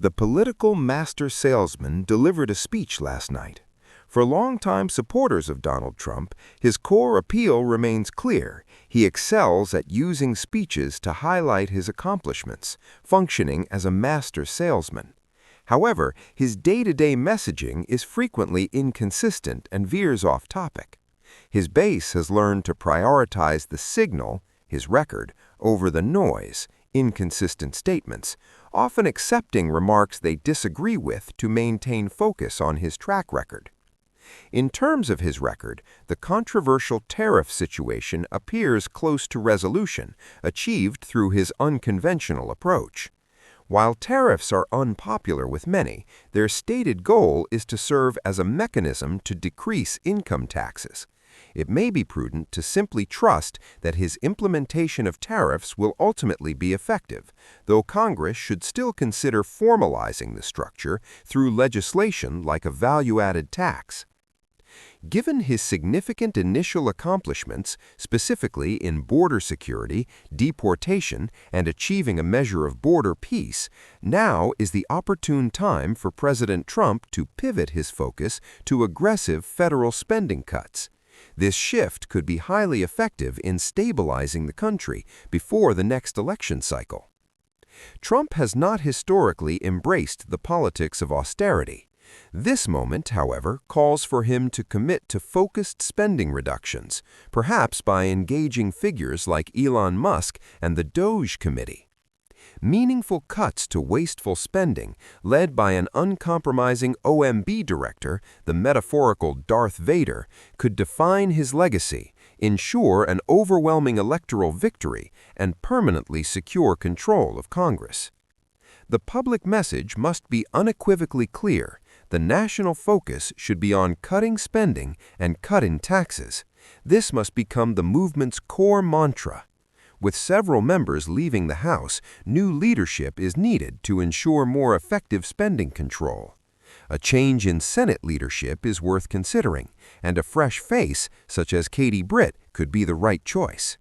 The political master salesman delivered a speech last night. For longtime supporters of Donald Trump, his core appeal remains clear. He excels at using speeches to highlight his accomplishments, functioning as a master salesman. However, his day-to-day messaging is frequently inconsistent and veers off topic. His base has learned to prioritize the signal, his record, over the noise, inconsistent statements, often accepting remarks they disagree with to maintain focus on his track record. In terms of his record, the controversial tariff situation appears close to resolution, achieved through his unconventional approach. While tariffs are unpopular with many, their stated goal is to serve as a mechanism to decrease income taxes. It may be prudent to simply trust that his implementation of tariffs will ultimately be effective, though Congress should still consider formalizing the structure through legislation like a value-added tax. Given his significant initial accomplishments, specifically in border security, deportation, and achieving a measure of border peace, now is the opportune time for President Trump to pivot his focus to aggressive federal spending cuts. This shift could be highly effective in stabilizing the country before the next election cycle. Trump has not historically embraced the politics of austerity. This moment, however, calls for him to commit to focused spending reductions, perhaps by engaging figures like Elon Musk and the DOGE Committee. Meaningful cuts to wasteful spending, led by an uncompromising OMB director, the metaphorical Darth Vader, could define his legacy, ensure an overwhelming electoral victory, and permanently secure control of Congress. The public message must be unequivocally clear. The national focus should be on cutting spending and cutting taxes. This must become the movement's core mantra. With several members leaving the House, new leadership is needed to ensure more effective spending control. A change in Senate leadership is worth considering, and a fresh face, such as Katie Britt, could be the right choice.